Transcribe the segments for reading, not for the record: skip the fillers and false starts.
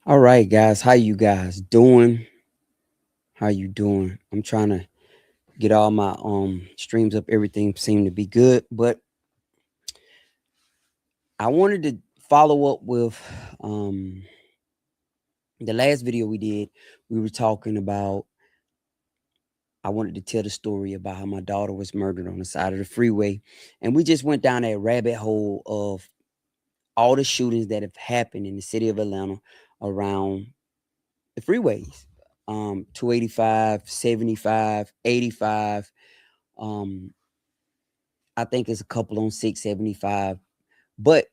All right, guys. How you guys doing? How you doing? I'm trying to get all my streams up. Everything seemed to be good, but I wanted to follow up with um the last video we did. We were talking about I wanted to tell the story about how my daughter was murdered on the side of the freeway, and we just went down that rabbit hole of all the shootings that have happened in the city of Atlanta around the freeways. 285, 75, 85. Um, I think it's a couple on 675. But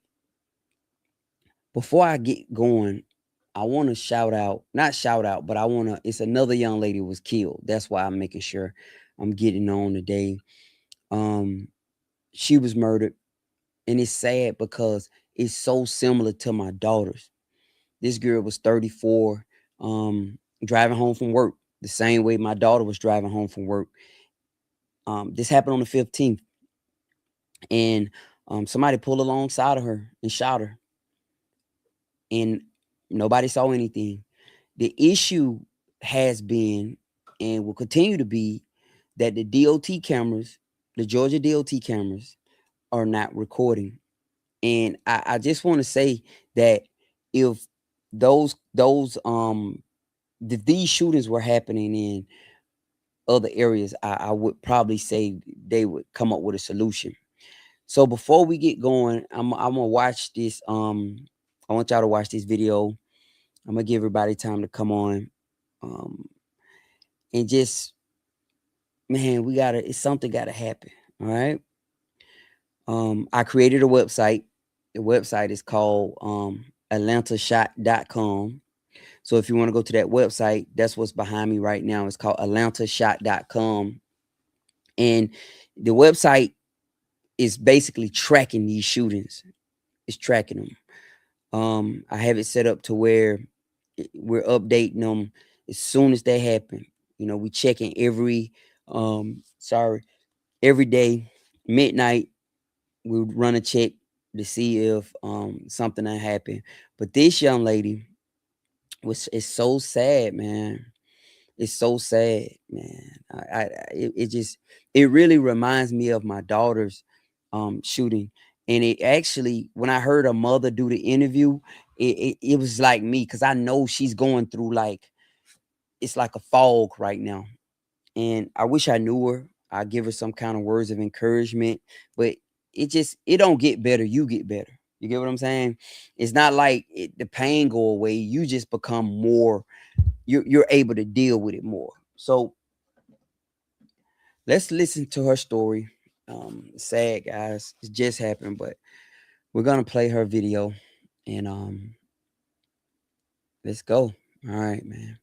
before I get going, I want to shout out, not shout out, but it's another young lady was killed. That's why I'm making sure I'm getting on today. Um, she was murdered, and it's sad because it's so similar to my daughter's. This girl was 34, driving home from work the same way my daughter was driving home from work. This happened on the 15th, and somebody pulled alongside of her and shot her, and nobody saw anything. The issue has been and will continue to be that the DOT cameras, the Georgia DOT cameras, are not recording. And I just want to say that if these shootings were happening in other areas, I would probably say they would come up with a solution. So before we get going, I'm gonna watch this. I want y'all to watch this video. I'm gonna give everybody time to come on, um, and just man, it's something gotta happen. All right. I created a website. The website is called AtlantaShot.com. So if you want to go to that website, that's what's behind me right now. It's called AtlantaShot.com, and the website is basically tracking these shootings. It's tracking them. I have it set up to where we're updating them as soon as they happen. You know, we checking every day, midnight. We would run a check to see if something that happened. But this young lady it's so sad, man. It's so sad, man. It really reminds me of my daughter's shooting. And it actually, when I heard her mother do the interview, it was like me, because I know she's going through it's like a fog right now. And I wish I knew her. I give her some kind of words of encouragement, but it don't get better. You get better. You get what I'm saying? It's not like the pain go away. You just become more. You're able to deal with it more. So let's listen to her story. Sad, guys. It just happened, but we're gonna play her video, and let's go. All right, man.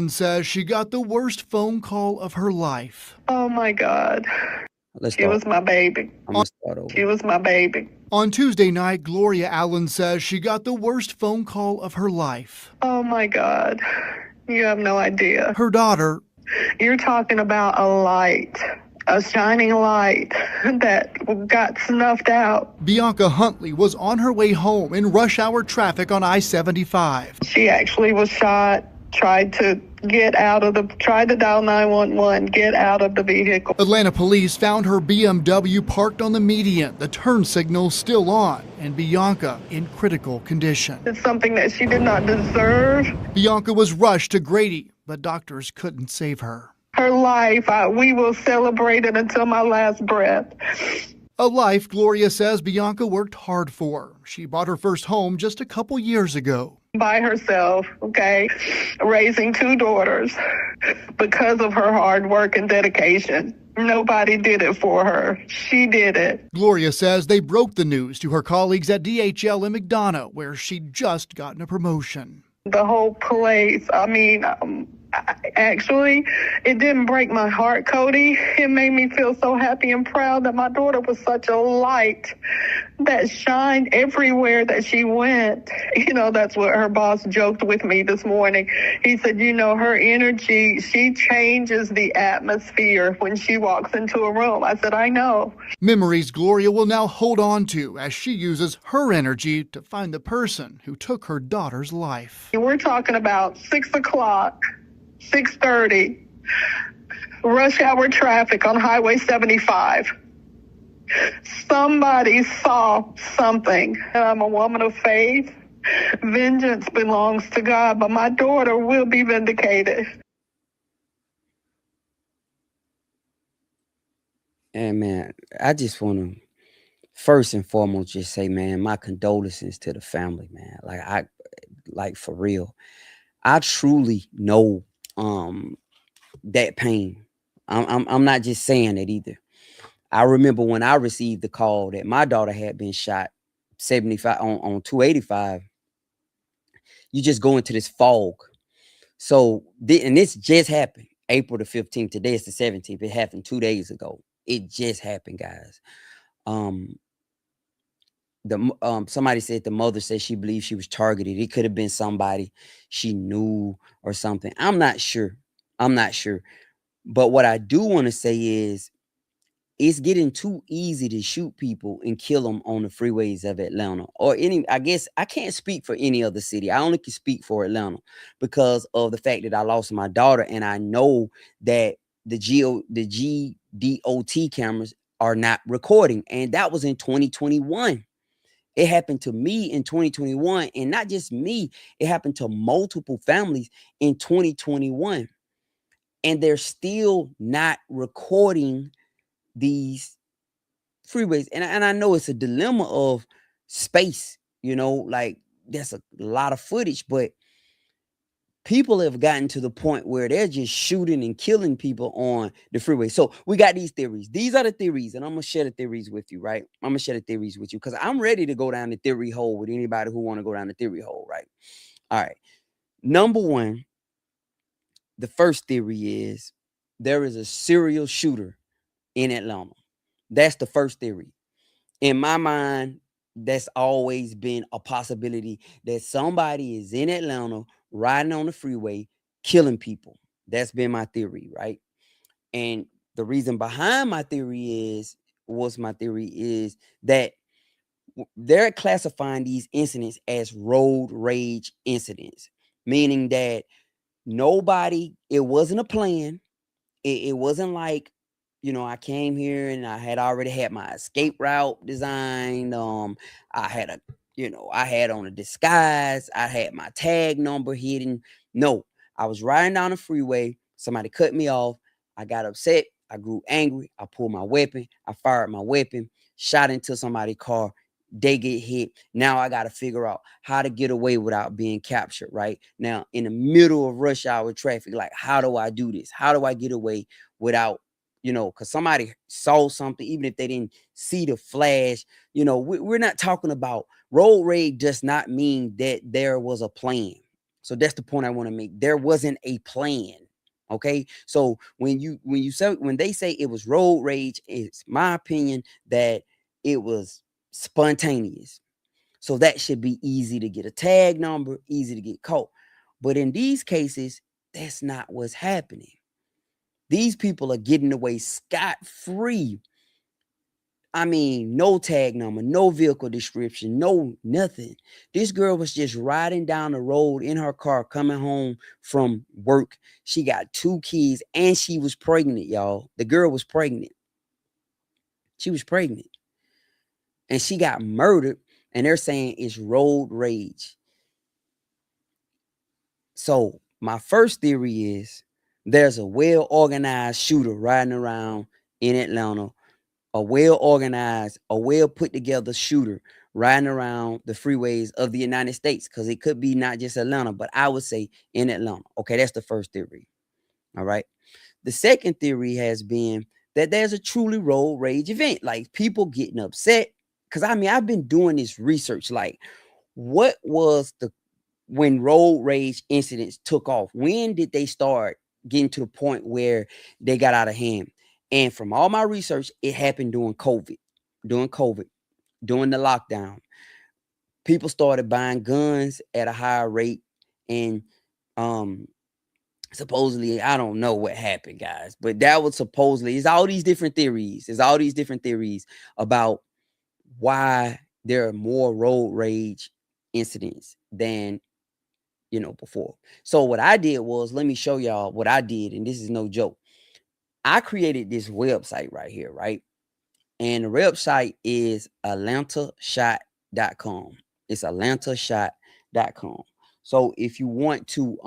Says she got the worst phone call of her life. Oh my God. She was my baby. I'm gonna start over. She was my baby. On Tuesday night, Gloria Allen says she got the worst phone call of her life. Oh my God. You have no idea. Her daughter. You're talking about a light, a shining light that got snuffed out. Bianca Huntley was on her way home in rush hour traffic on I-75. She actually was shot, tried to dial 911, get out of the vehicle. Atlanta police found her BMW parked on the median, the turn signal still on, and Bianca in critical condition. It's something that she did not deserve. Bianca was rushed to Grady, but doctors couldn't save her. Her life, we will celebrate it until my last breath. A life Gloria says Bianca worked hard for. She bought her first home just a couple years ago. By herself, okay, raising two daughters because of her hard work and dedication. Nobody did it for her. She did it. Gloria says they broke the news to her colleagues at DHL in McDonough, where she'd just gotten a promotion. The whole place, Actually, it didn't break my heart, Cody. It made me feel so happy and proud that my daughter was such a light that shined everywhere that she went. You know, that's what her boss joked with me this morning. He said, you know, her energy, she changes the atmosphere when she walks into a room. I said, I know. Memories Gloria will now hold on to as she uses her energy to find the person who took her daughter's life. We're talking about 6 o'clock. 6:30, rush hour traffic on Highway 75. Somebody saw something. I'm a woman of faith. Vengeance belongs to God, but my daughter will be vindicated. And man, I just want to first and foremost just say, man, my condolences to the family, man. Like for real. I truly know that pain. I'm not just saying it either. I remember when I received the call that my daughter had been shot 75 on 285. You just go into this fog. So and this just happened April the 15th. Today is the 17th. It happened 2 days ago. It just happened, guys. Somebody said the mother said she believed she was targeted. It could have been somebody she knew or something. I'm not sure. But what I do want to say is it's getting too easy to shoot people and kill them on the freeways of Atlanta or I guess I can't speak for any other city. I only can speak for Atlanta because of the fact that I lost my daughter. And I know that the GDOT cameras are not recording. And that was in 2021. It happened to me in 2021, and not just me, it happened to multiple families in 2021. And they're still not recording these freeways. And I know it's a dilemma of space, you know, like there's a lot of footage, but people have gotten to the point where they're just shooting and killing people on the freeway. So we got these theories. These are the theories, and I'm gonna share the theories with you, right? I'm gonna share the theories with you because I'm ready to go down the theory hole with anybody who want to go down the theory hole, right? All right. Number one, the first theory is there is a serial shooter in Atlanta. That's the first theory. In my mind, that's always been a possibility that somebody is in Atlanta riding on the freeway, killing people. That's been my theory, right? And the reason behind my theory is that they're classifying these incidents as road rage incidents, meaning that it wasn't a plan. It wasn't like, you know, I came here and I had already had my escape route designed. I had on a disguise. I had my tag number hidden. No, I was riding down the freeway. Somebody cut me off. I got upset. I grew angry. I pulled my weapon. I fired my weapon, shot into somebody's car. They get hit. Now I got to figure out how to get away without being captured, right? Now, in the middle of rush hour traffic, like, how do I do this? How do I get away without, you know, because somebody saw something, even if they didn't see the flash? You know, we're not talking about road rage does not mean that there was a plan. So that's the point I want to make. There wasn't a plan. Okay. So when they say it was road rage, it's my opinion that it was spontaneous. So that should be easy to get a tag number, easy to get caught. But in these cases, that's not what's happening. These people are getting away scot-free. I mean, no tag number, no vehicle description, no nothing. This girl was just riding down the road in her car, coming home from work. She got 2 kids and she was pregnant, y'all. The girl was pregnant. She was pregnant. And she got murdered, and they're saying it's road rage. So my first theory is there's a well-organized shooter riding around in Atlanta, a well-organized, a well-put-together shooter riding around the freeways of the United States, because it could be not just Atlanta, but I would say in Atlanta. Okay, that's the first theory. All right. The second theory has been that there's a truly road rage event, like people getting upset. Because I mean, I've been doing this research, like what was when road rage incidents took off? When did they start getting to the point where they got out of hand? And from all my research, it happened during COVID, during the lockdown. People started buying guns at a higher rate, and um supposedly, I don't know what happened, guys, but that was supposedly, it's all these different theories. There's all these different theories about why there are more road rage incidents than before. So what I did was, let me show y'all what I did, and this is no joke. I created this website right here, right? And the website is atlantashot.com. It's atlantashot.com. So if you want to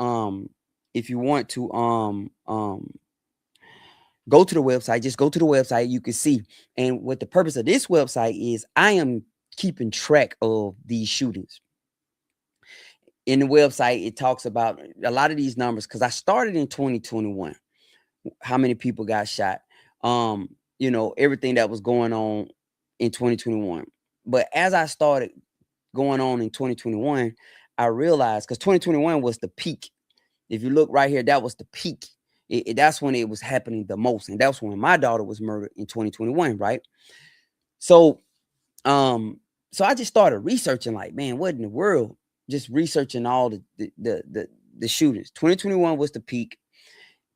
go to the website, just go to the website, you can see. And what the purpose of this website is, I am keeping track of these shootings. In the website, it talks about a lot of these numbers, because I started in 2021. How many people got shot? Everything that was going on in 2021. But as I started going on in 2021, I realized, because 2021 was the peak. If you look right here, that was the peak. That's when it was happening the most. And that's when my daughter was murdered in 2021, right? So I just started researching, like, man, what in the world? Just researching all the shootings. 2021 was the peak.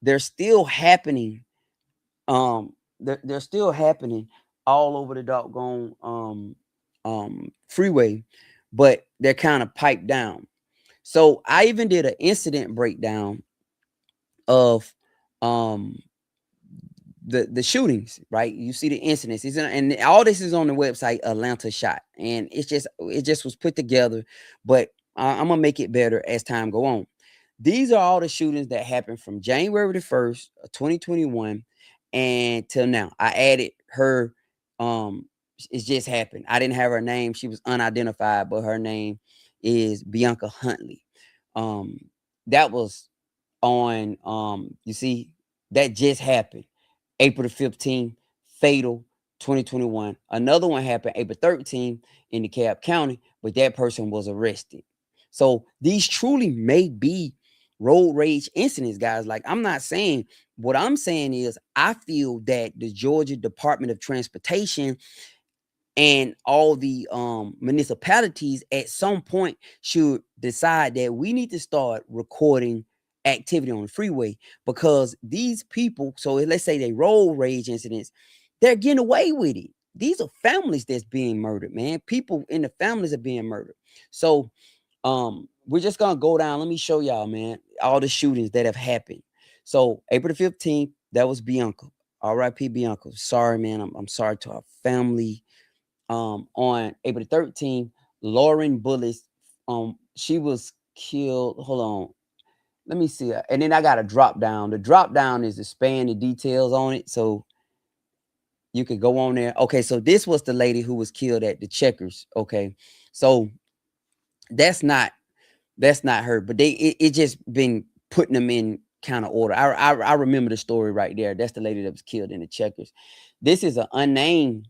They're still happening. They're still happening all over the doggone freeway, but they're kind of piped down. So I even did an incident breakdown of the shootings, right? You see the incidents, and all this is on the website Atlanta Shot, and it just was put together, but I'm gonna make it better as time go on. These are all the shootings that happened from January the 1st of 2021 and till now. I added her. It just happened. I didn't have her name. She was unidentified, but her name is Bianca Huntley. That was on you see, that just happened April the 15th, fatal, 2021. Another one happened April 13th in DeKalb County, but that person was arrested. So these truly may be road rage incidents, guys. Like, I'm not saying, what I'm saying is, I feel that the Georgia Department of Transportation and all the municipalities at some point should decide that we need to start recording activity on the freeway, because these people, so let's say they road rage incidents, they're getting away with it. These are families that's being murdered, man. People in the families are being murdered. So we're just gonna go down. Let me show y'all, man, all the shootings that have happened. So April the 15th, that was Bianca. R.I.P. Bianca. Sorry, man. I'm sorry to our family. On April the 13th, Lauren Bullis, she was killed. Hold on. Let me see. And then I got a drop down. The drop down is expand the details on it. So you could go on there. Okay, so this was the lady who was killed at the Checkers. Okay. So that's not her, but it just been putting them in kind of order. I remember the story right there. That's the lady that was killed in the Checkers. This is an unnamed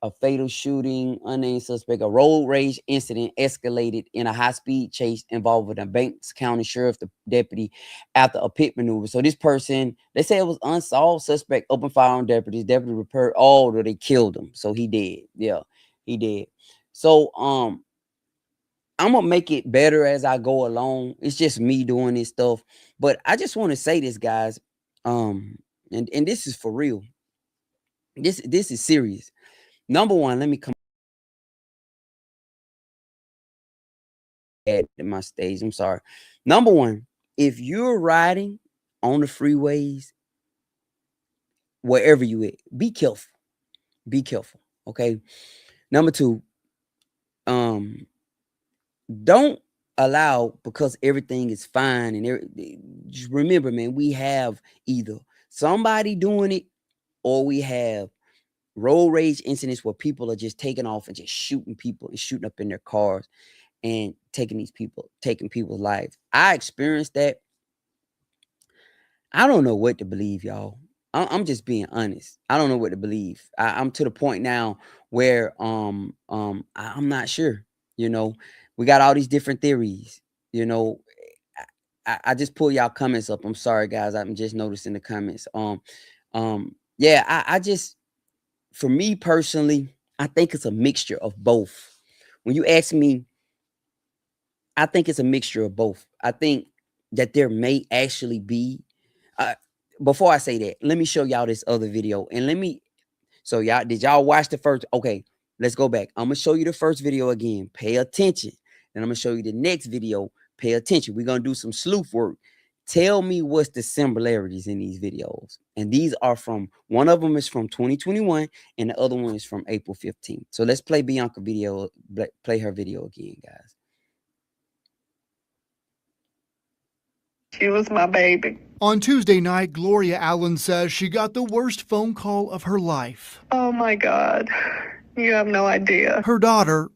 a fatal shooting, unnamed suspect, a road rage incident escalated in a high-speed chase involving a Banks County Sheriff deputy after a pit maneuver. So this person, they say it was unsolved suspect, opened fire on deputies. Deputy repaired all, or they killed him. So he dead. Yeah, he dead. So I'm gonna make it better as I go along. It's just me doing this stuff. But I just want to say this, guys. And this is for real. This is serious. Number one, let me come at my stage. I'm sorry. Number one, if you're riding on the freeways, wherever you at, be careful. Be careful. Okay. Number two, don't allow, because everything is fine and just remember, man, we have either somebody doing it, or we have road rage incidents where people are just taking off and just shooting people and shooting up in their cars and taking people's lives. I experienced that. I don't know what to believe, y'all. I'm just being honest. I don't know what to believe. I'm to the point now where I'm not sure, we got all these different theories. You know, I just pull y'all comments up. I'm sorry, guys. I'm just noticing the comments. Yeah, I just, for me personally, I think it's a mixture of both. When you ask me, I think it's a mixture of both. I think that there may actually be. Before I say that, let me show y'all this other video, and so y'all, did y'all watch the first? Okay, let's go back. I'm gonna show you the first video again. Pay attention. And I'm gonna show you the next video. Pay attention. We're gonna do some sleuth work. Tell me what's the similarities in these videos. And these are from, one of them is from 2021 and the other one is from April 15th. So let's play Bianca video, play her video again, guys. She was my baby. On Tuesday night, Gloria Allen says she got the worst phone call of her life. Oh my God. You have no idea. Her daughter,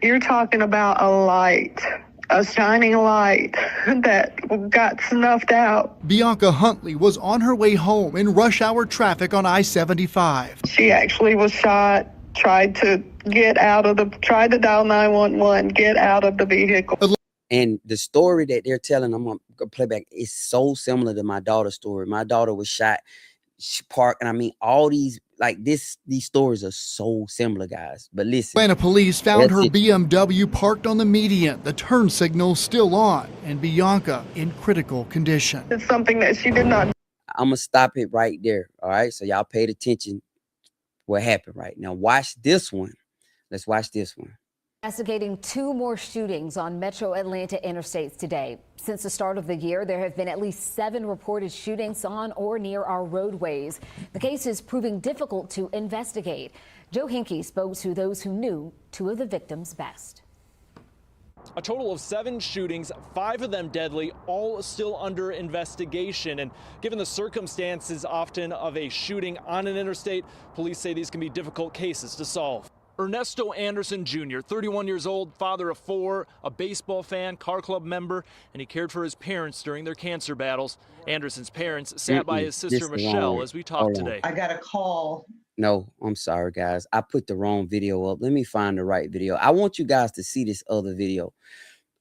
You're talking about a light, a shining light that got snuffed out. Bianca Huntley, was on her way home in rush hour traffic on I-75. She actually was shot, tried to dial 911, get out of the vehicle. And the story that they're telling, I'm gonna play back, is so similar to my daughter's story. My daughter was shot, she parked, and I mean, all these, like these stories are so similar, guys. But listen, Atlanta police found her BMW parked on the median, the turn signal still on, and Bianca in critical condition. It's something that she did not. I'm gonna stop it right there. All right, so y'all paid attention what happened right now. Watch this one. Let's watch this one. Investigating 2 more shootings on Metro Atlanta interstates today. Since the start of the year, there have been at least 7 reported shootings on or near our roadways. The case is proving difficult to investigate. Joe Hinkie spoke to those who knew 2 of the victims best. A total of 7 shootings, 5 of them deadly, all still under investigation. And given the circumstances often of a shooting on an interstate, police say these can be difficult cases to solve. Ernesto Anderson Jr., 31 years old, father of 4, a baseball fan, car club member, and he cared for his parents during their cancer battles. Anderson's parents sat by his sister Michelle as we talked today. I got a call. No, I'm sorry, guys. I put the wrong video up. Let me find the right video. I want you guys to see this other video.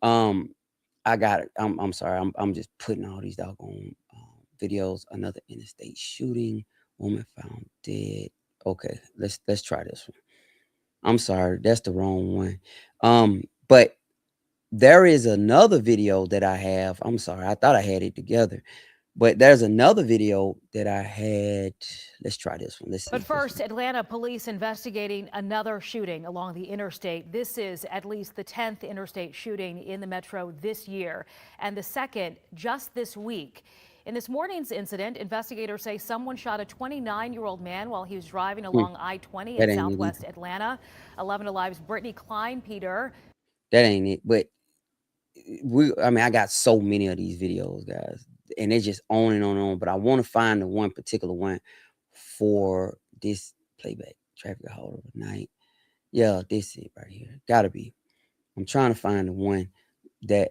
I got it. I'm sorry. I'm just putting all these doggone videos. Another interstate shooting. Woman found dead. Okay, let's try this one. I'm sorry, that's the wrong one. But there is another video that I have. I'm sorry, I thought I had it together. But there's another video that I had. Let's try this one. Let's see. But first, Atlanta police investigating another shooting along the interstate. This is at least the 10th interstate shooting in the metro this year, and the second just this week. In this morning's incident, investigators say someone shot a 29-year-old man while he was driving along I-20 in southwest Atlanta. 11 Alive's Brittany Klein, Peter. That ain't it. But I mean, I got so many of these videos, guys, and they're just on and on and on. But I want to find the one particular one for this playback. Traffic halt overnight. Yeah, this is it right here. Gotta be. I'm trying to find the one that.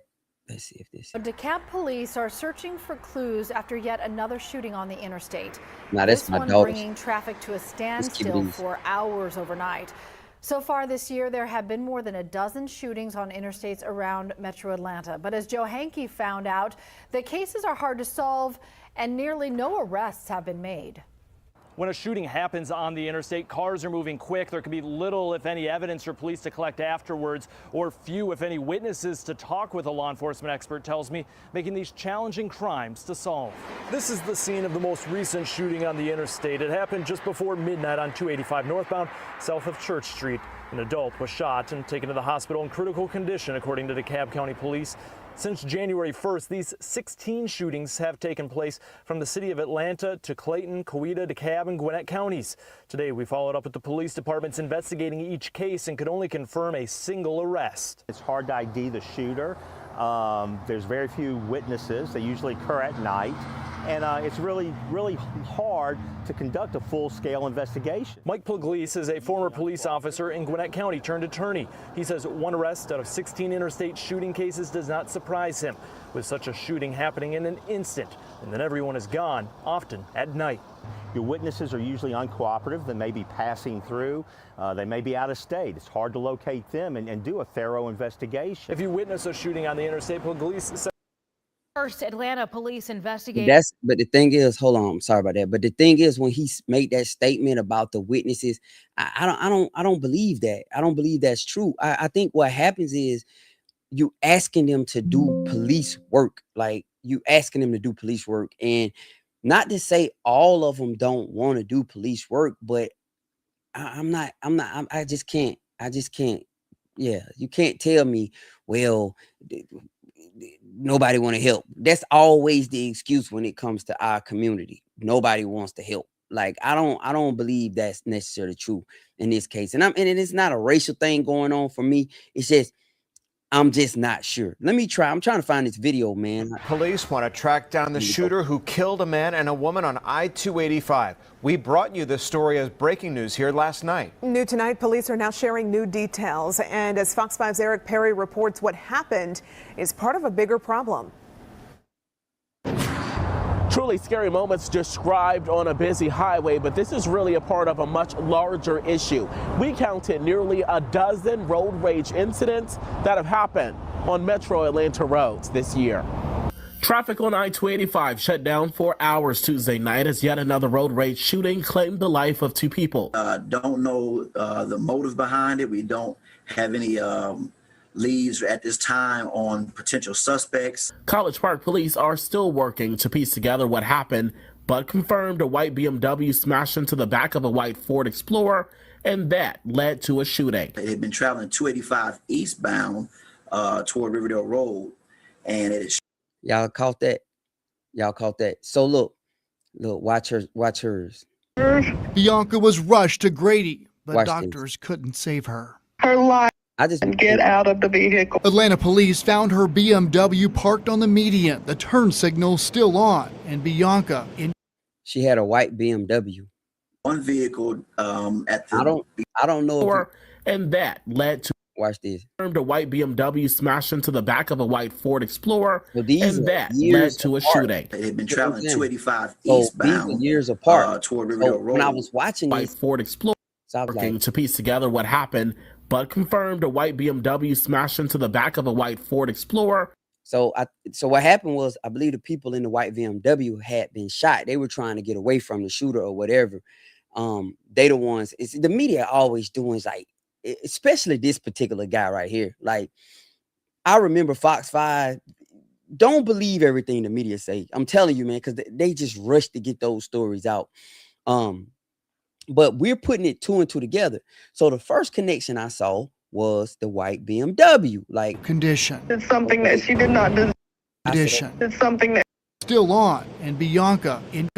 Let's see if this. DeKalb police are searching for clues after yet another shooting on the interstate. Now that's my daughter. Bringing traffic to a standstill for hours overnight. So far this year, there have been more than a dozen shootings on interstates around Metro Atlanta. But as Joe Hinkie found out, the cases are hard to solve and nearly no arrests have been made. When a shooting happens on the interstate, cars are moving quick. There can be little, if any, evidence for police to collect afterwards, or few, if any, witnesses to talk with, a law enforcement expert tells me, making these challenging crimes to solve. This is the scene of the most recent shooting on the interstate. It happened just before midnight on 285 northbound, south of Church Street. An adult was shot and taken to the hospital in critical condition, according to DeKalb County Police. Since January 1st, these 16 shootings have taken place from the city of Atlanta to Clayton, Coweta, DeKalb, and Gwinnett counties. Today, we followed up with the police departments investigating each case and could only confirm a single arrest. It's hard to ID the shooter. There's very few witnesses. They usually occur at night. And it's really hard to conduct a full-scale investigation. Mike Pugliese is a former police officer in Gwinnett County turned attorney. He says one arrest out of 16 interstate shooting cases does not surprise him, with such a shooting happening in an instant, and then everyone is gone, often at night. Your witnesses are usually uncooperative. They may be passing through. They may be out of state. It's hard to locate them and do a thorough investigation. If you witness a shooting on the interstate, police say First, Atlanta police investigate. But the thing is, hold on, I'm sorry about that. But the thing is, when he made that statement about the witnesses, I don't believe that. I don't believe that's true. I think what happens is you asking them to do police work, like you asking them to do police work, and not to say all of them don't want to do police work, but I just can't. Yeah, you can't tell me, well, nobody want to help. That's always the excuse when it comes to our community. Nobody wants to help. Like I don't believe that's necessarily true in this case. And it's not a racial thing going on for me. It's just I'm just not sure. Let me try. I'm trying to find this video, man. Police want to track down the shooter who killed a man and a woman on I-285. We brought you this story as breaking news here last night. New tonight, police are now sharing new details. And as Fox 5's Eric Perry reports, what happened is part of a bigger problem. Truly scary moments described on a busy highway, but this is really a part of a much larger issue. We counted nearly a dozen road rage incidents that have happened on Metro Atlanta roads this year. Traffic on I-285 shut down for hours Tuesday night as yet another road rage shooting claimed the life of two people. Don't know the motive behind it. We don't have any leads at this time on potential suspects. College Park police are still working to piece together what happened, but confirmed a white BMW smashed into the back of a white Ford Explorer, and that led to a shooting. It had been traveling 285 eastbound toward Riverdale Road, and it is. Y'all caught that? Y'all caught that? So look, watch hers. Bianca was rushed to Grady, but Watch doctors couldn't save her. Her life. I just Get out of the vehicle. Atlanta police found her BMW parked on the median, the turn signal still on, and Bianca She had a white BMW. One vehicle at the. I don't know. And that led to. Watch this. A white BMW smashed into the back of a white Ford Explorer, So and that led to a shooting. It had been traveling 285 So eastbound these are years apart. toward Riverdale Road. When I was watching White this, Ford Explorer, so I was working like, to piece together what happened, but confirmed a white BMW smashed into the back of a white Ford Explorer. so what happened was, I believe the people in the white BMW had been shot. They were trying to get away from the shooter or whatever. They the ones. It's the media always doing, like, especially this particular guy right here. Like, I remember Fox 5. Don't believe everything the media say. I'm telling you, man, because they just rush to get those stories out. But we're putting it two and two together. So the first connection I saw was the white BMW. Like, condition. It's something that she did not deserve. Condition It's something that. still on, and Bianca in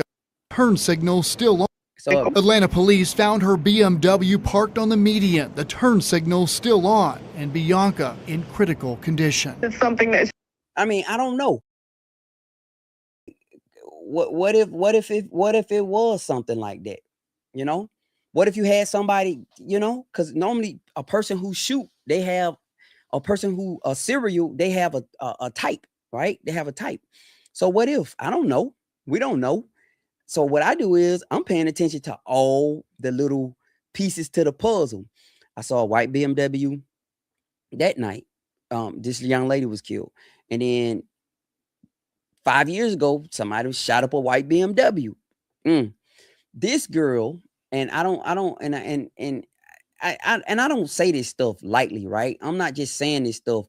turn signal still on. so Atlanta police found her BMW parked on the median, the turn signal still on, and Bianca in critical condition. It's something that. I mean, I don't know. What if it was something like that? You know, what if you had somebody, you know, because normally a person who shoot, they have a person who a serial, they have a type, right? They have a type. So what if? I don't know. We don't know. So what I do is I'm paying attention to all the little pieces to the puzzle. I saw a white BMW that night. This young lady was killed. And then 5 years ago, somebody shot up a white BMW. This girl, and I don't say this stuff lightly, right? I'm not just saying this stuff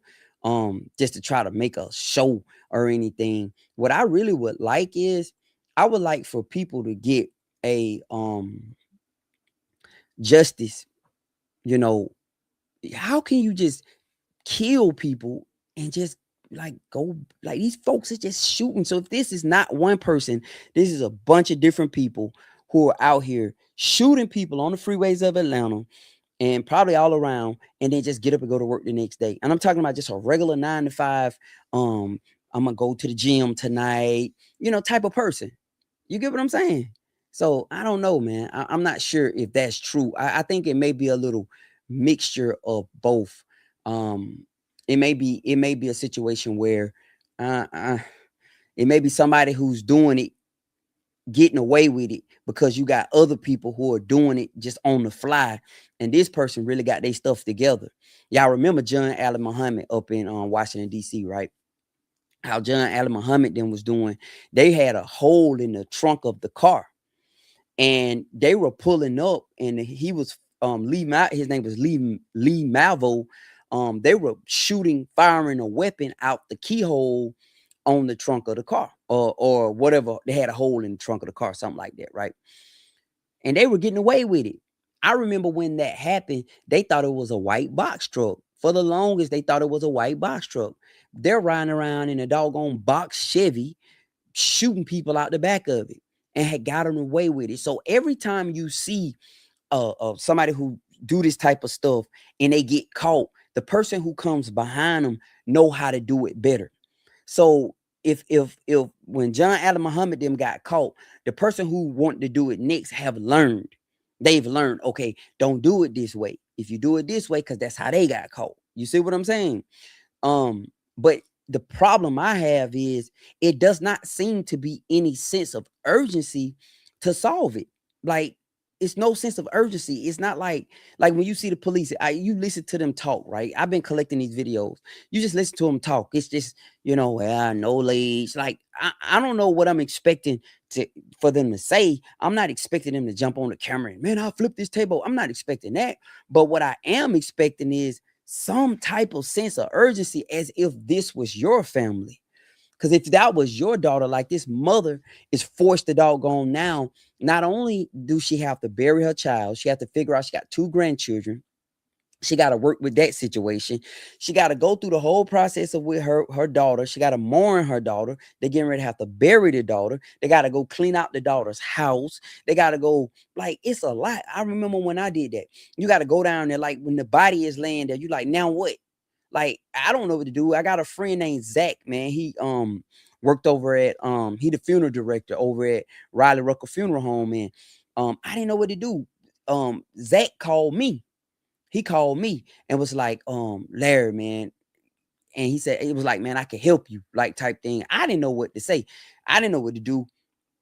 just to try to make a show or anything. What I really would like is, I would like for people to get a justice. You know, how can you just kill people and just like go, like, these folks are just shooting? So if this is not one person, this is a bunch of different people who are out here shooting people on the freeways of Atlanta and probably all around, and then just get up and go to work the next day. And I'm talking about just a regular 9 to 5. I'm gonna go to the gym tonight, you know, type of person. You get what I'm saying? So I don't know, man. I'm not sure if that's true. I think it may be a little mixture of both. It may be a situation where it may be somebody who's doing it getting away with it because you got other people who are doing it just on the fly, and this person really got their stuff together. Y'all remember John Allen Muhammad up in Washington D.C., right? How John Allen Muhammad then was doing. They had a hole in the trunk of the car, and they were pulling up, and he was his name was Lee Malvo. They were firing a weapon out the keyhole on the trunk of the car, or whatever. They had a hole in the trunk of the car, something like that, right? And they were getting away with it. I remember when that happened, they thought it was a white box truck. For the longest, they thought it was a white box truck. They're riding around in a doggone box Chevy, shooting people out the back of it, and had gotten away with it. So every time you see somebody who do this type of stuff and they get caught, the person who comes behind them know how to do it better. So if when John Allen Muhammad them got caught, the person who wanted to do it next they've learned, okay, don't do it this way. If you do it this way, because that's how they got caught. You see what I'm saying? But the problem I have is it does not seem to be any sense of urgency to solve it. Like, it's no sense of urgency. It's not like when you see the police, you listen to them talk, right? I've been collecting these videos. You just listen to them talk. It's just, no leads. Like, I don't know what I'm expecting for them to say. I'm not expecting them to jump on the camera and, man, I'll flip this table. I'm not expecting that. But what I am expecting is some type of sense of urgency, as if this was your family. Because if that was your daughter, like this mother is forced to doggone now, not only do she have to bury her child, she has to figure out she got 2 grandchildren. She got to work with that situation. She got to go through the whole process of with her daughter. She got to mourn her daughter. They're getting ready to have to bury the daughter. They got to go clean out the daughter's house. They got to go, like, it's a lot. I remember when I did that. You got to go down there, like, when the body is laying there, you like, now what? Like, I don't know what to do. I got a friend named Zach, man. He worked over at he the funeral director over at Riley Rucker Funeral Home, and I didn't know what to do. Zach called me. He called me and was like, Larry, man. And he said, it was like, man, I can help you, like, type thing. I didn't know what to say. I didn't know what to do.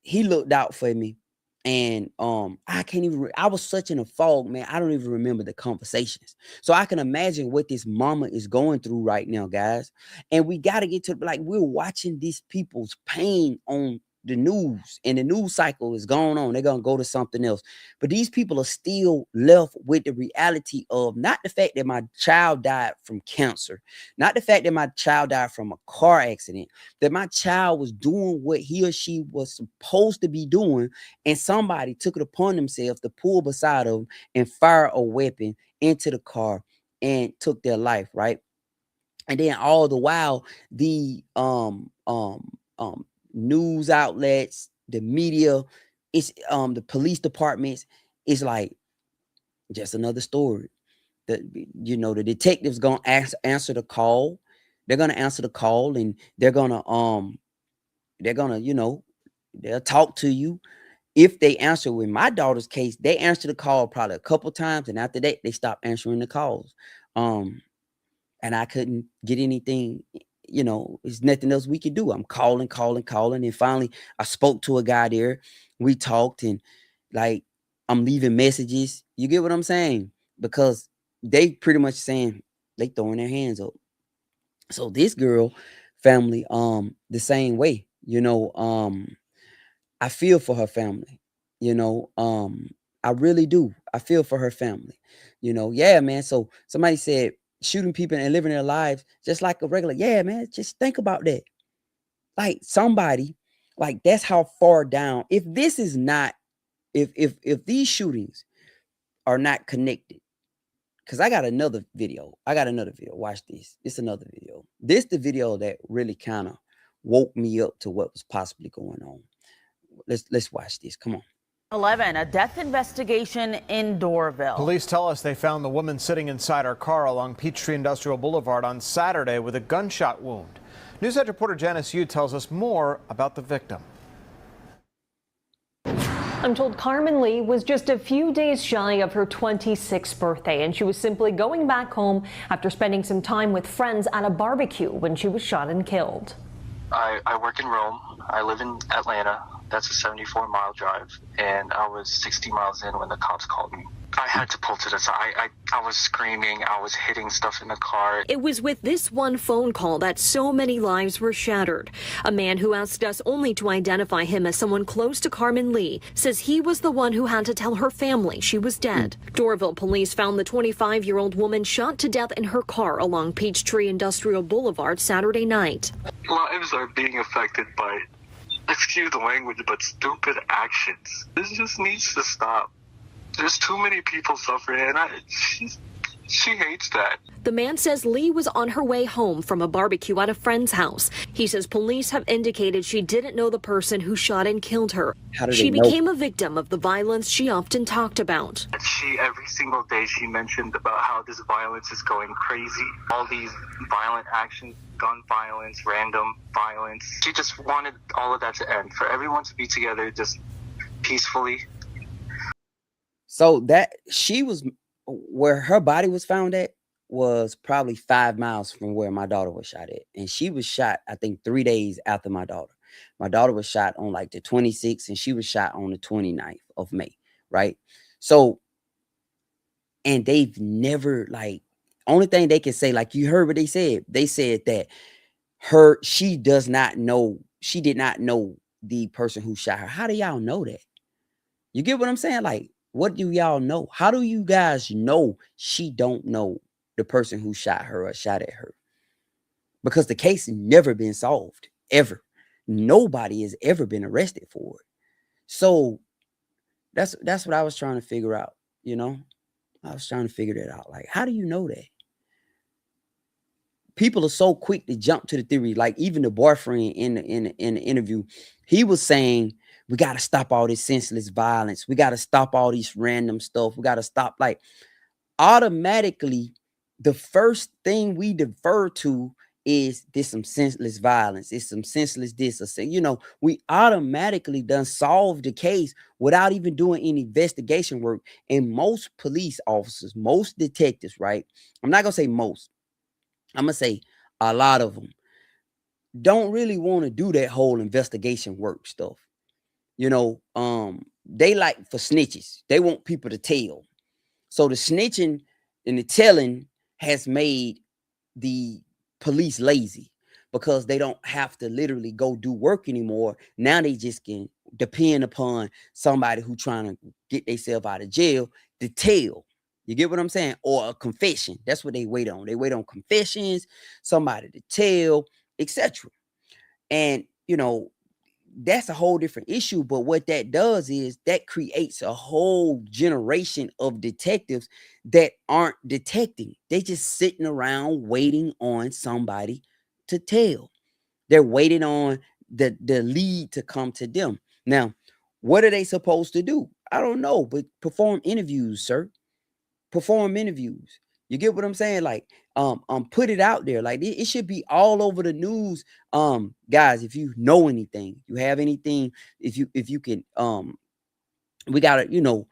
He looked out for me. And I was such in a fog, man. I don't even remember the conversations. So I can imagine what this mama is going through right now, guys. And we got to get to, like, we're watching these people's pain on the news, and the news cycle is going on. They're going to go to something else. But these people are still left with the reality of not the fact that my child died from cancer, not the fact that my child died from a car accident, that my child was doing what he or she was supposed to be doing, and somebody took it upon themselves to pull beside them and fire a weapon into the car and took their life, right? And then all the while, the news outlets, the media, it's the police departments, it's like just another story. The detectives gonna answer the call. They're gonna answer the call, and they're gonna they'll talk to you. If they answer, with my daughter's case, they answer the call probably a couple times, and after that they stopped answering the calls. And I couldn't get anything. There's nothing else we could do. I'm calling. And finally, I spoke to a guy there. We talked, and, like, I'm leaving messages. You get what I'm saying? Because they pretty much saying they throwing their hands up. So this girl family, the same way, I feel for her family, I really do. I feel for her family, yeah, man. So somebody said, shooting people and living their lives just like a regular. Yeah, man, just think about that. Like, somebody, like, that's how far down. If this is not, if these shootings are not connected, because I got another video. Watch this. It's another video. This the video that really kind of woke me up to what was possibly going on. Let's watch this. Come on. 11, a death investigation in Doraville. Police tell us they found the woman sitting inside her car along Peachtree Industrial Boulevard on Saturday with a gunshot wound. NewsEdge reporter Janice Yu tells us more about the victim. I'm told Carmen Lee was just a few days shy of her 26th birthday, and she was simply going back home after spending some time with friends at a barbecue when she was shot and killed. I work in Rome. I live in Atlanta. That's a 74-mile drive, and I was 60 miles in when the cops called me. I had to pull to the side. I was screaming. I was hitting stuff in the car. It was with this one phone call that so many lives were shattered. A man who asked us only to identify him as someone close to Carmen Lee says he was the one who had to tell her family she was dead. Doraville police found the 25-year-old woman shot to death in her car along Peachtree Industrial Boulevard Saturday night. Lives are being affected by, excuse the language, but stupid actions. This just needs to stop. There's too many people suffering, and she hates that. The man says Lee was on her way home from a barbecue at a friend's house. He says police have indicated she didn't know the person who shot and killed her. She became a victim of the violence she often talked about. Every single day, she mentioned about how this violence is going crazy. All these violent actions, gun violence, random violence. She just wanted all of that to end, for everyone to be together just peacefully. So that she was where her body was found at was probably 5 miles from where my daughter was shot at. And she was shot, I think, 3 days after my daughter. My daughter was shot on like the 26th and she was shot on the 29th of May. Right. So, and they've never, like, only thing they can say, like you heard what they said that she did not know the person who shot her. How do y'all know that? You get what I'm saying? Like, what do y'all know? How do you guys know she don't know the person who shot her or shot at her? Because the case has never been solved, ever. Nobody has ever been arrested for it. So that's what I was trying to figure out, you know? I was trying to figure that out. Like, how do you know that? People are so quick to jump to the theory. Like, even the boyfriend in the interview, he was saying, we got to stop all this senseless violence. We got to stop all these random stuff. We got to stop. Like, automatically, the first thing we defer to is this some senseless violence. It's some senseless this or say, you know, we automatically done solve the case without even doing any investigation work. And most police officers, most detectives, right? I'm not going to say most. I'm going to say a lot of them don't really want to do that whole investigation work stuff. You know, they like for snitches. They want people to tell. So the snitching and the telling has made the police lazy because they don't have to literally go do work anymore. Now they just can depend upon somebody who trying to get themselves out of jail to tell. You get what I'm saying? Or a confession. That's what they wait on. They wait on confessions, somebody to tell, etc. And, you know, that's a whole different issue. But what that does is that creates a whole generation of detectives that aren't detecting. They just sitting around waiting on somebody to tell. They're waiting on the lead to come to them. Now, what are they supposed to do? I don't know, but perform interviews, sir. Perform interviews. You get what I'm saying? Like, put it out there. Like, it should be all over the news. Guys, if you know anything, you have anything, if you can, we gotta, you know,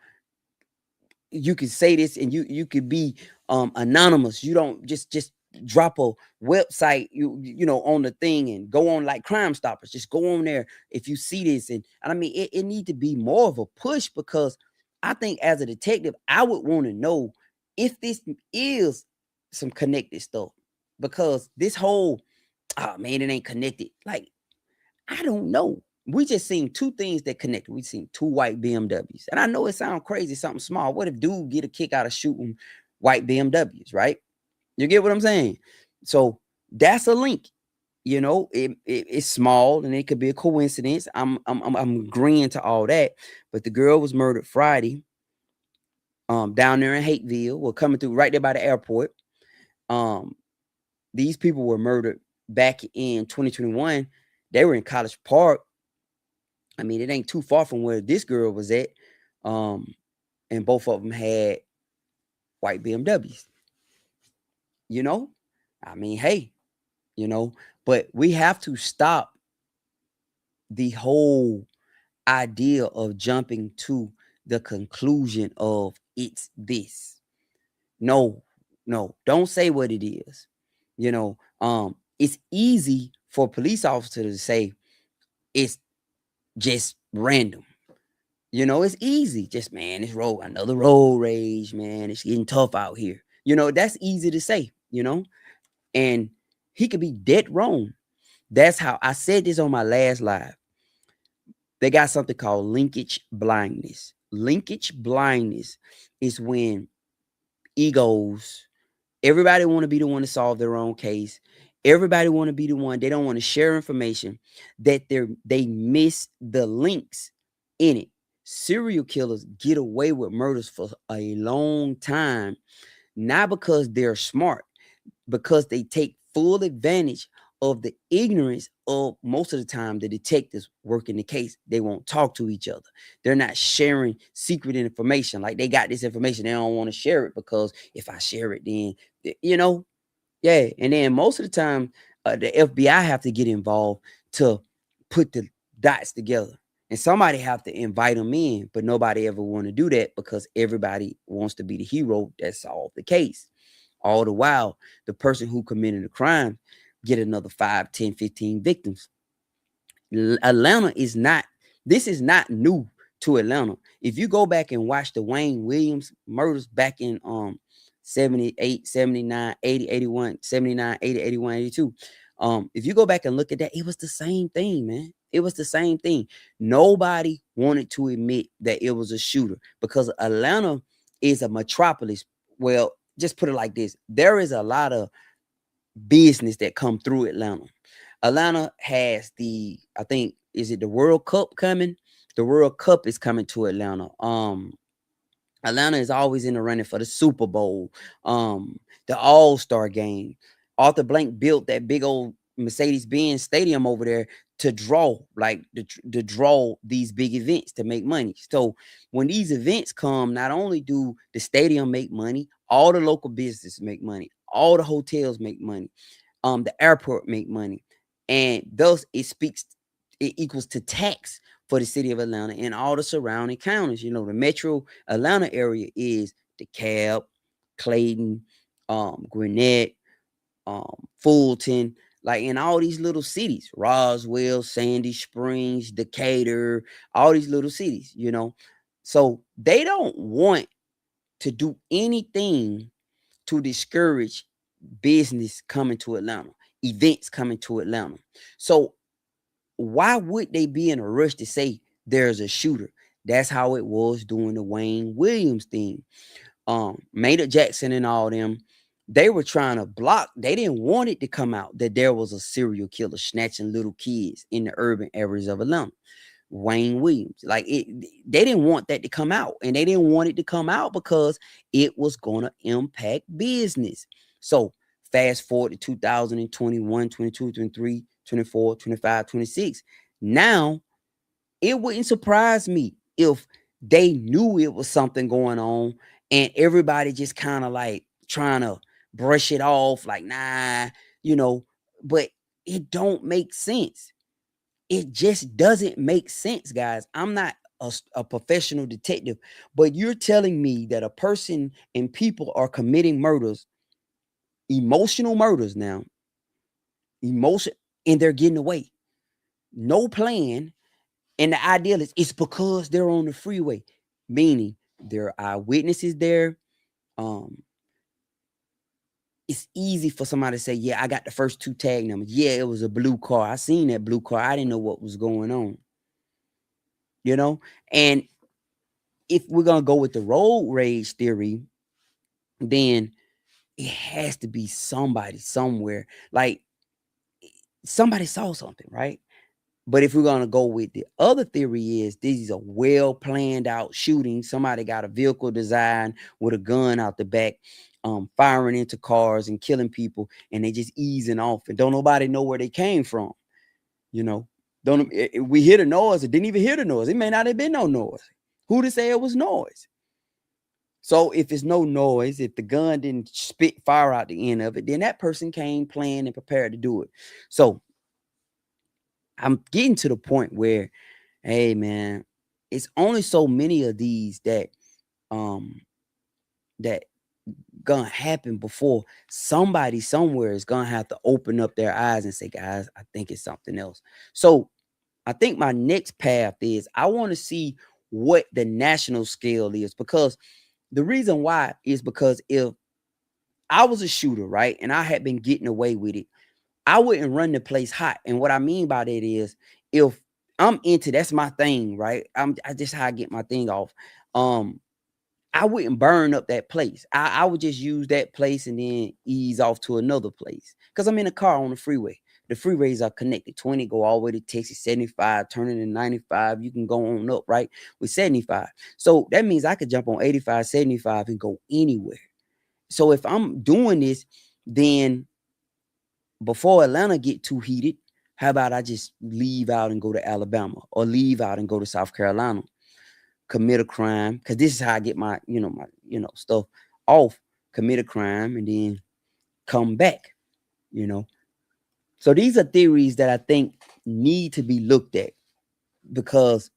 you can say this and you could be anonymous. You don't just drop a website, you know, on the thing and go on like Crime Stoppers. Just go on there if you see this. And I mean, it need to be more of a push, because I think as a detective, I would want to know if this is some connected stuff, because this whole, oh man, it ain't connected. Like, I don't know. We just seen two things that connected. We seen two white BMWs. And I know it sounds crazy, something small. What if dude get a kick out of shooting white BMWs, right? You get what I'm saying? So that's a link. You know, it's small and it could be a coincidence. I'm agreeing to all that. But the girl was murdered Friday. Down there in Hateville. We're coming through right there by the airport. These people were murdered back in 2021. They were in College Park. I mean, it ain't too far from where this girl was at. And both of them had white BMWs. You know, I mean, hey, you know, but we have to stop the whole idea of jumping to the conclusion of it's this. No, don't say what it is. You know, it's easy for police officers to say it's just random. You know, it's easy. Just, man, it's another road rage, man. It's getting tough out here. You know, that's easy to say, you know, and he could be dead wrong. That's how I said this on my last live. They got something called linkage blindness. Linkage blindness is when egos, everybody want to be the one to solve their own case. Everybody want to be the one. They don't want to share information that they miss the links in it. Serial killers get away with murders for a long time, not because they're smart, because they take full advantage of the ignorance of, most of the time, the detectives working the case. They won't talk to each other. They're not sharing secret information. Like, they got this information, they don't want to share it because if I share it, then, you know, yeah. And then most of the time, the FBI have to get involved to put the dots together. And somebody have to invite them in, but nobody ever want to do that because everybody wants to be the hero that solved the case. All the while, the person who committed the crime get another 5, 10, 15 victims. Atlanta is not, this is not new to Atlanta. If you go back and watch the Wayne Williams murders back in 78, 79, 80, 81, 79, 80, 81, 82. If you go back and look at that, it was the same thing, man. It was the same thing. Nobody wanted to admit that it was a shooter because Atlanta is a metropolis. Well, just put it like this. There is a lot of business that come through Atlanta. Atlanta has I think, is it the World Cup coming? The World Cup is coming to Atlanta. Atlanta is always in the running for the Super Bowl, the All-Star game. Arthur Blank built that big old Mercedes-Benz stadium over there to draw, to draw these big events to make money. So when these events come, not only do the stadium make money, all the local businesses make money, all the hotels make money, the airport make money, and thus it equals to tax for the city of Atlanta and all the surrounding counties. You know, the metro Atlanta area is DeKalb, Clayton, Gwinnett, Fulton, like in all these little cities, Roswell, Sandy Springs, Decatur, all these little cities, you know. So they don't want to do anything to discourage business coming to Atlanta, events coming to Atlanta. So why would they be in a rush to say there's a shooter? That's how it was doing the Wayne Williams thing. Maynard Jackson and all them, they were trying to block. They didn't want it to come out that there was a serial killer snatching little kids in the urban areas of Atlanta. Wayne Williams, they didn't want that to come out, and they didn't want it to come out because it was going to impact business. So fast forward to 2021, 22, 23, 24, 25, 26. Now, it wouldn't surprise me if they knew it was something going on and everybody just kind of like trying to brush it off like, nah, you know, but it don't make sense. It just doesn't make sense, guys. I'm not a professional detective, but you're telling me that a person and people are committing murders, emotional murders now, and they're getting away. No plan. And the ideal is it's because they're on the freeway, meaning there are eyewitnesses there. It's easy for somebody to say, yeah, I got the first 2 tag numbers. Yeah, it was a blue car. I seen that blue car. I didn't know what was going on. You know? And if we're going to go with the road rage theory, then it has to be somebody somewhere. Like, somebody saw something, right? But if we're going to go with the other theory is this is a well planned out shooting. Somebody got a vehicle design with a gun out the back, firing into cars and killing people, and they just easing off and don't nobody know where they came from. You know, we hear the noise, or didn't even hear the noise. It may not have been no noise. Who to say it was noise? So if it's no noise, if the gun didn't spit fire out the end of it, then that person came planned and prepared to do it. So I'm getting to the point where, hey man, it's only so many of these that gonna happen before somebody somewhere is gonna have to open up their eyes and say, guys, I think it's something else. So I think my next path is I want to see what the national scale is, because the reason why is because if I was a shooter, right, and I had been getting away with it, I wouldn't run the place hot. And what I mean by that is, if I'm into, that's my thing, right? I just how I get my thing off. I wouldn't burn up that place. I would just use that place and then ease off to another place. Because I'm in a car on the freeway. The freeways are connected. 20 go all the way to Texas, 75, turning to 95. You can go on up, right? With 75. So that means I could jump on 85, 75 and go anywhere. So if I'm doing this, then before Atlanta get too heated, how about I just leave out and go to Alabama, or leave out and go to South Carolina, commit a crime, because this is how I get my stuff off, commit a crime, and then come back, So these are theories that I think need to be looked at, because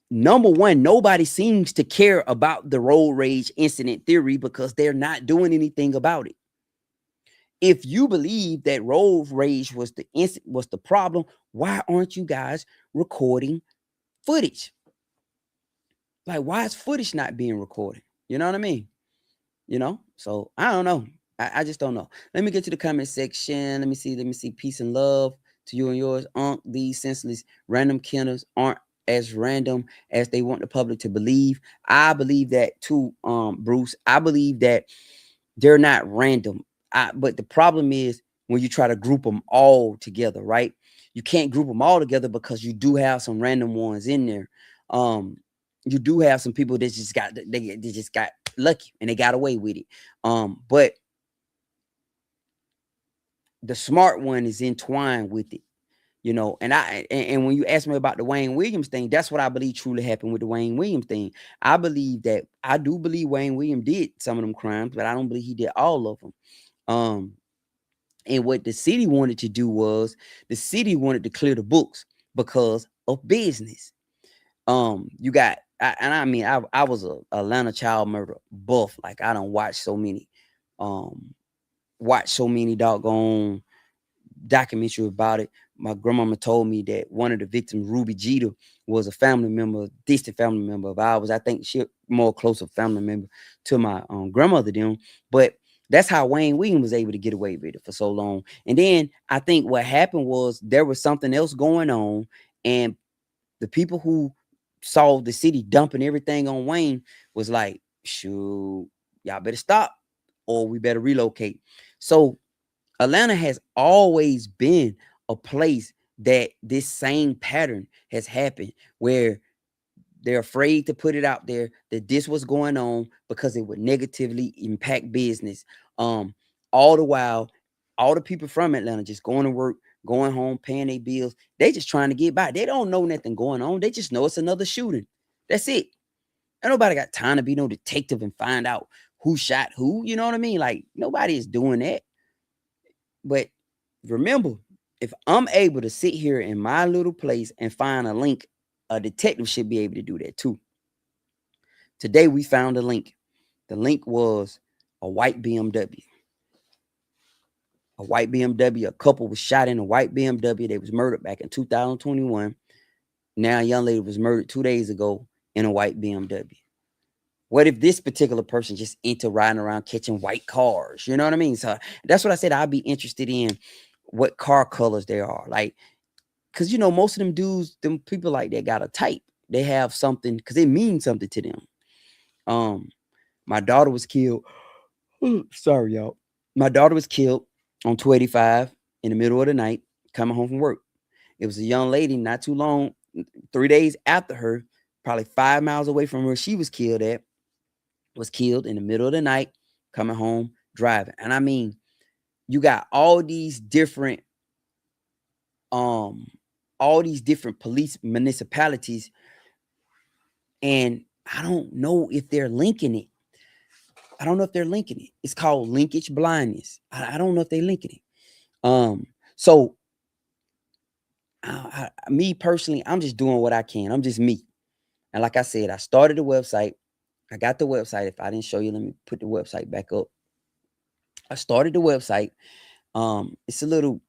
number one, nobody seems to care about the road rage incident theory because they're not doing anything about it. If you believe that road rage was the problem, why aren't you guys recording footage? Like, why is footage not being recorded? You know what I mean? So I don't know. I just don't know. Let me get to the comment section. Let me see. Peace and love to you and yours. These senseless random killers aren't as random as they want the public to believe. I believe that too, Bruce. I believe that they're not random. But the problem is when you try to group them all together, right? You can't group them all together because you do have some random ones in there. You do have some people that just got lucky and they got away with it. But the smart one is entwined with it, and when you ask me about the Wayne Williams thing, that's what I believe truly happened with the Wayne Williams thing. I do believe Wayne Williams did some of them crimes, but I don't believe he did all of them. And what the city wanted to do was the city wanted to clear the books because of business. You got, I was a Atlanta child murder buff. Like, I don't watch so many doggone documentaries about it. My grandmama told me that one of the victims, Ruby Jeter, was a family member, distant family member of ours. I think she more closer family member to my grandmother them. But that's how Wayne Williams was able to get away with it for so long. And then I think what happened was there was something else going on, and the people who saw the city dumping everything on Wayne was like, shoot, y'all better stop or we better relocate. So Atlanta has always been a place that this same pattern has happened, where they're afraid to put it out there that this was going on because it would negatively impact business. All the while, all the people from Atlanta just going to work, going home, paying their bills. They just trying to get by. They don't know nothing going on. They just know it's another shooting. That's it. And nobody got time to be no detective and find out who shot who. You know what I mean? Like, nobody is doing that. But remember, if I'm able to sit here in my little place and find a link, a detective should be able to do that too. Today we found a link. The link was a white BMW. A white BMW. A couple was shot in a white BMW. They was murdered back in 2021. Now a young lady was murdered 2 days ago in a white BMW. What if this particular person just into riding around catching white cars? You know what I mean? So that's what I said. I'd be interested in what car colors they are. Like, because, most of them dudes, them people like that got a type. They have something because it means something to them. My daughter was killed. Sorry, y'all. My daughter was killed on 285 in the middle of the night, coming home from work. It was a young lady not too long, 3 days after her, probably 5 miles away from where she was killed at, was killed in the middle of the night, coming home, driving. And I mean, you got all these different police municipalities, and I don't know if they're linking it. It's called linkage blindness. I don't know if they're linking it. So me personally, I'm just doing what I can. I'm just me. And like I said, I started the website. I got the website. If I didn't show you, let me put the website back up. I started the website. It's a little,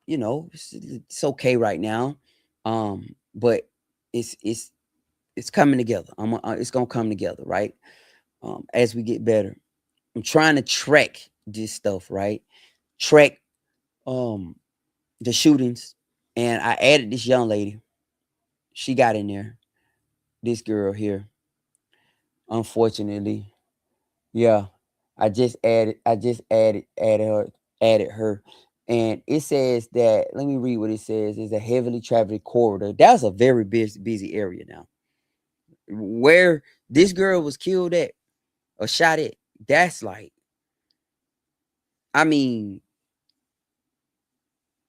it's okay right now. But it's coming together. It's gonna come together, right? As we get better. I'm trying to track this stuff, right? Track the shootings. And I added this young lady. She got in there. This girl here. Unfortunately. Yeah. I just added her. And it says that, let me read what it says. It's a heavily traveled corridor. That's a very busy area now. Where this girl was killed at or shot at, that's like, I mean,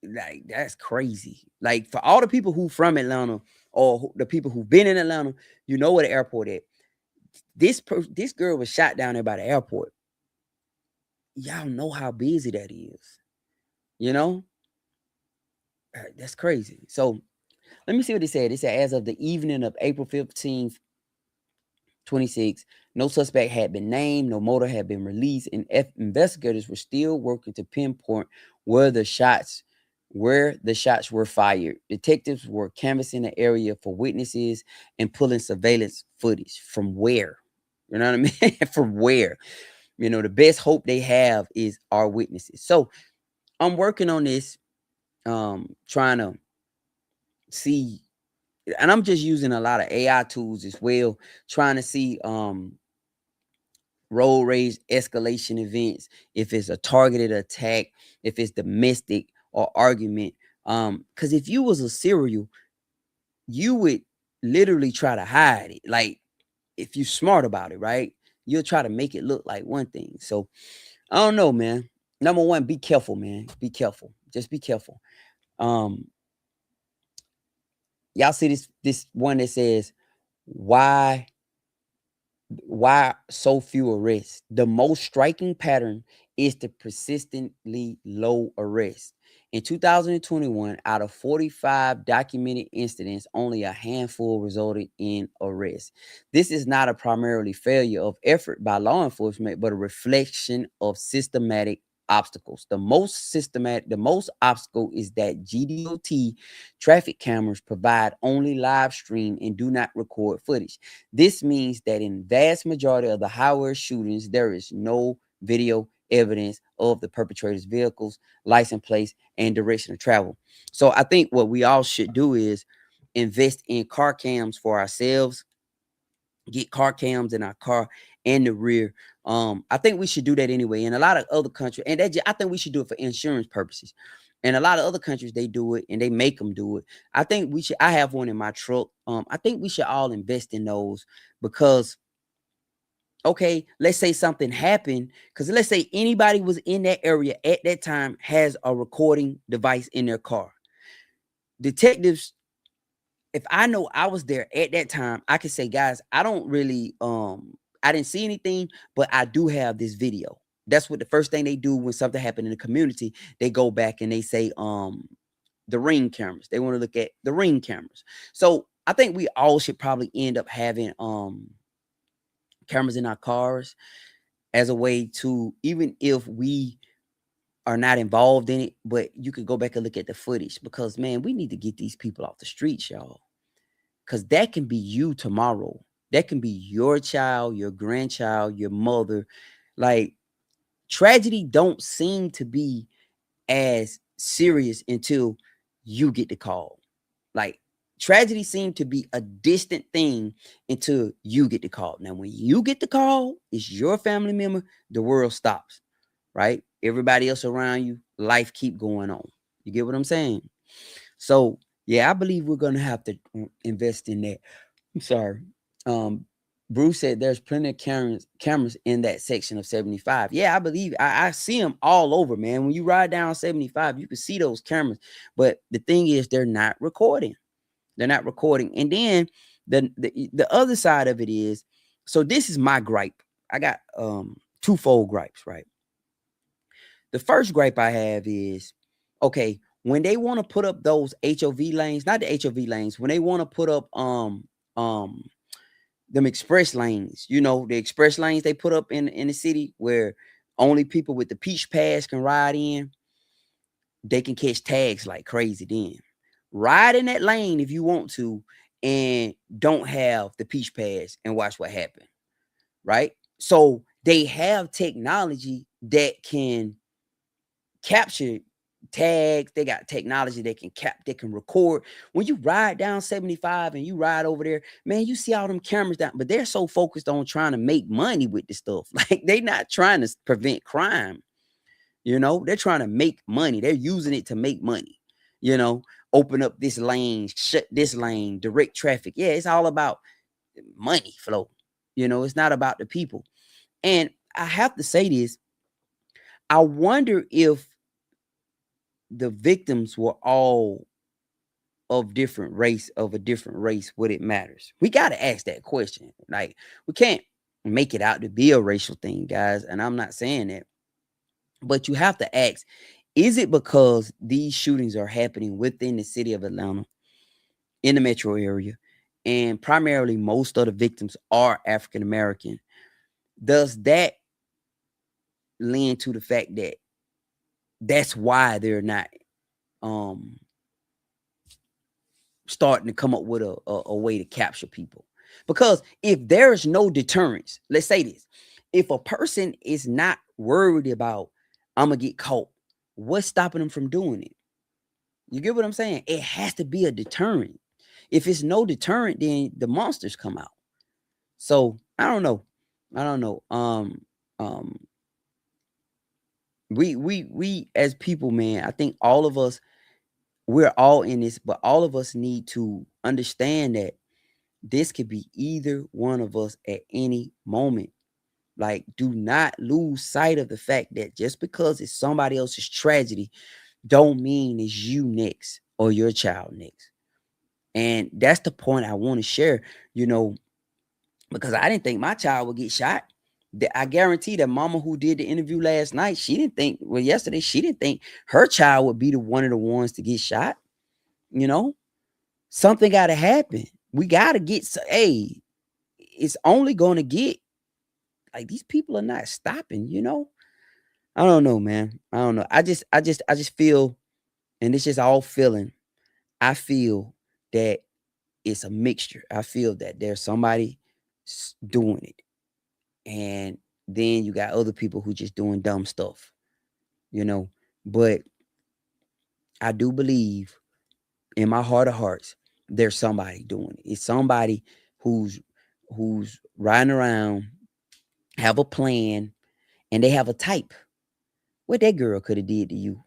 like, that's crazy. Like, for all the people who from Atlanta or the people who've been in Atlanta, you know where the airport at. This girl was shot down there by the airport. Y'all know how busy that is. You know? That's crazy. So let me see what it said. It said, as of the evening of April 15th, 26, no suspect had been named, no motor had been released, and investigators were still working to pinpoint where the shots were fired. Detectives were canvassing the area for witnesses and pulling surveillance footage. From where? You know what I mean? From where? You know, the best hope they have is our witnesses. So I'm working on this, trying to see, and I'm just using a lot of AI tools as well, trying to see road rage escalation events, if it's a targeted attack, if it's domestic or argument. Because if you was a serial, you would literally try to hide it. Like, if you're smart about it, right? You'll try to make it look like one thing. So I don't know, man. Number one, be careful, man. Be careful. Just be careful. Y'all see this one that says, why so few arrests? The most striking pattern is the persistently low arrests. In 2021, out of 45 documented incidents, only a handful resulted in arrest. This is not a primarily failure of effort by law enforcement, but a reflection of systematic obstacles. The most obstacle is that GDOT traffic cameras provide only live stream and do not record footage. This means that in vast majority of the highway shootings, there is no video evidence of the perpetrator's vehicles, license plates, and direction of travel. So I think what we all should do is invest in car cams for ourselves, get car cams in our car and the rear. I think we should do that anyway. In a lot of other countries, and I think we should do it for insurance purposes. And a lot of other countries, they do it and they make them do it. I think we should. I have one in my truck. I think we should all invest in those because, okay, let's say something happened, because let's say anybody was in that area at that time, has a recording device in their car. Detectives, if I know I was there at that time, I could say, guys, I don't really, I didn't see anything, but I do have this video. That's what the first thing they do when something happened in the community. They go back and they say, the ring cameras. They want to look at the ring cameras. So I think we all should probably end up having cameras in our cars as a way to, even if we are not involved in it, but you could go back and look at the footage, because man, we need to get these people off the streets, y'all. Because that can be you tomorrow. That can be your child, your grandchild, your mother. Like, tragedy don't seem to be as serious until you get the call. Like, tragedy seems to be a distant thing until you get the call. Now, when you get the call, it's your family member, the world stops, right? Everybody else around you, life keep going on. You get what I'm saying? So, yeah, I believe we're going to have to invest in that. I'm sorry. Bruce said there's plenty of cameras in that section of 75. Yeah, I believe I see them all over, man. When you ride down 75, you can see those cameras. But the thing is, they're not recording. They're not recording. And then the other side of it is, so this is my gripe. I got twofold gripes, right? The first gripe I have is, okay, when they want to put up those HOV lanes, not the HOV lanes, when they want to put up them express lanes, you know, the express lanes they put up in the city where only people with the peach pass can ride in, they can catch tags like crazy then. ride in that lane if you want to, and don't have the peach pads and watch what happened, right? So they have technology that can capture tags. They got technology that can record. When you ride down 75 and you ride over there, man, you see all them cameras down, but they're so focused on trying to make money with this stuff. Like, they not trying to prevent crime. You know, they're trying to make money. They're using it to make money. You know, open up this lane, shut this lane, direct traffic. Yeah, it's all about money flow. You know, it's not about the people. And I have to say this. I wonder if the victims were all of a different race, would it matters? We got to ask that question. Like, we can't make it out to be a racial thing, guys. And I'm not saying that. But you have to ask, is it because these shootings are happening within the city of Atlanta, in the metro area, and primarily most of the victims are African American? Does that lend to the fact that that's why they're not starting to come up with a way to capture people? Because if there's no deterrence, let's say this, if a person is not worried about, I'm gonna get caught, what's stopping them from doing it? You get what I'm saying? It has to be a deterrent. If it's no deterrent, then the monsters come out. So I don't know. We as people, man, I think all of us, we're all in this, but all of us need to understand that this could be either one of us at any moment. Like, do not lose sight of the fact that just because it's somebody else's tragedy don't mean it's you next or your child next. And that's the point I want to share, you know, because I didn't think my child would get shot. I guarantee that mama who did the interview last night, yesterday, she didn't think her child would be one of the ones to get shot. You know, something got to happen. We got to get, it's only going to get, like, these people are not stopping, you know? I don't know, man. I don't know. I just feel, and it's just all feeling. I feel that it's a mixture. I feel that there's somebody doing it. And then you got other people who just doing dumb stuff, you know? But I do believe in my heart of hearts, there's somebody doing it. It's somebody who's riding around, have a plan, and they have a type. What that girl could have did to you?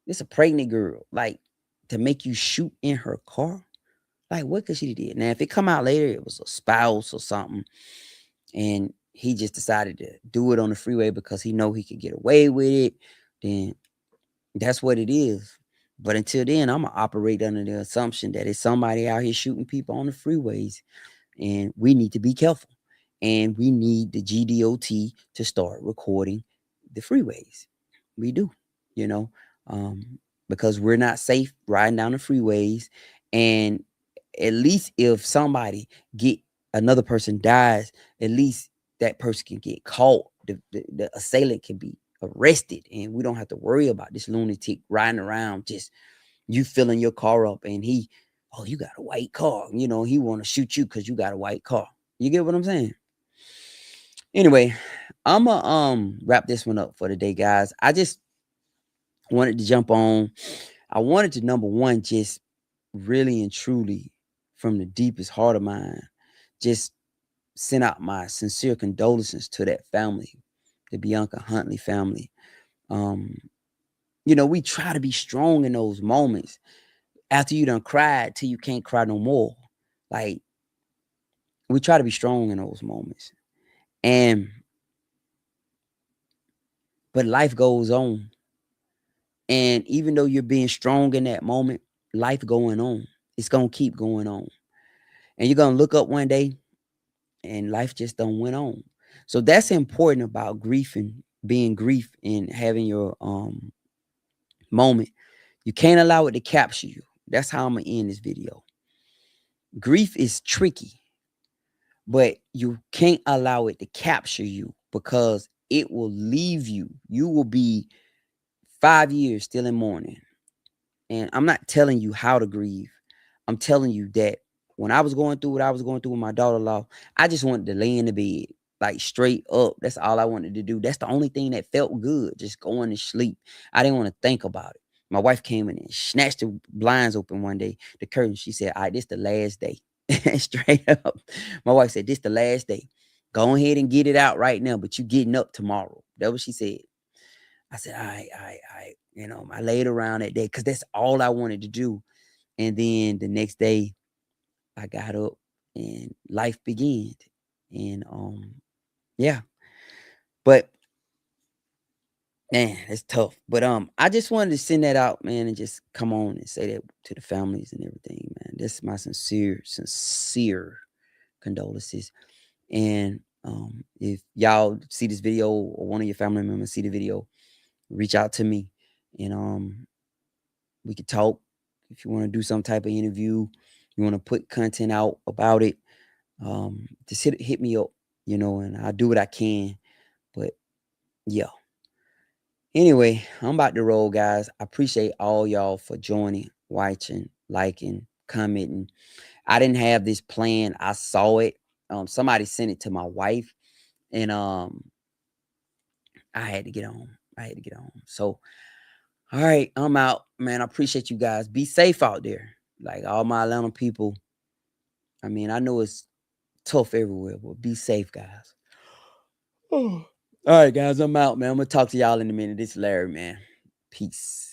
It's a pregnant girl, like, to make you shoot in her car. Like, what could she have did? Now, if it come out later, it was a spouse or something, and he just decided to do it on the freeway because he know he could get away with it, then that's what it is. But until then, I'm gonna operate under the assumption that it's somebody out here shooting people on the freeways, and we need to be careful. And we need the GDOT to start recording the freeways. We do, you know, because we're not safe riding down the freeways. And at least if somebody another person dies, at least that person can get caught. The assailant can be arrested, and we don't have to worry about this lunatic riding around just you filling your car up, and you got a white car, you know, he want to shoot you because you got a white car. You get what I'm saying? Anyway, I'm gonna wrap this one up for today, guys. I just wanted to jump on. I wanted to, number one, just really and truly, from the deepest heart of mine, just send out my sincere condolences to that family, the Bianca Huntley family. You know, we try to be strong in those moments after you done cried till you can't cry no more. Like, we try to be strong in those moments. But life goes on. And even though you're being strong in that moment, life going on. It's going to keep going on. And you're going to look up one day and life just don't went on. So that's important about grief and being grief and having your moment. You can't allow it to capture you. That's how I'm going to end this video. Grief is tricky, but you can't allow it to capture you because it will leave you. You will be 5 years still in mourning. And I'm not telling you how to grieve. I'm telling you that when I was going through what I was going through with my daughter-in-law, I just wanted to lay in the bed, like straight up. That's all I wanted to do. That's the only thing that felt good, just going to sleep. I didn't want to think about it. My wife came in and snatched the blinds open one day, the curtain. She said, all right, this the last day. Straight up. My wife said, this the last day. Go ahead and get it out right now, but you getting up tomorrow. That's what she said. I said, all right. You know, I laid around that day because that's all I wanted to do. And then the next day, I got up and life began. And yeah. But man, it's tough. But I just wanted to send that out, man, and just come on and say that to the families and everything, man. This is my sincere condolences. And if y'all see this video or one of your family members see the video, reach out to me and we could talk. If you want to do some type of interview, you want to put content out about it, just hit me up, you know, and I'll do what I can. But yeah. Anyway, I'm about to roll, guys. I appreciate all y'all for joining, watching, liking, commenting. I didn't have this plan. I saw it. Somebody sent it to my wife, and I had to get on. So, all right, I'm out, man. I appreciate you guys. Be safe out there. Like all my Atlanta people. I mean, I know it's tough everywhere, but be safe, guys. Oh. All right, guys, I'm out, man. I'm going to talk to y'all in a minute. This is Larry, man. Peace.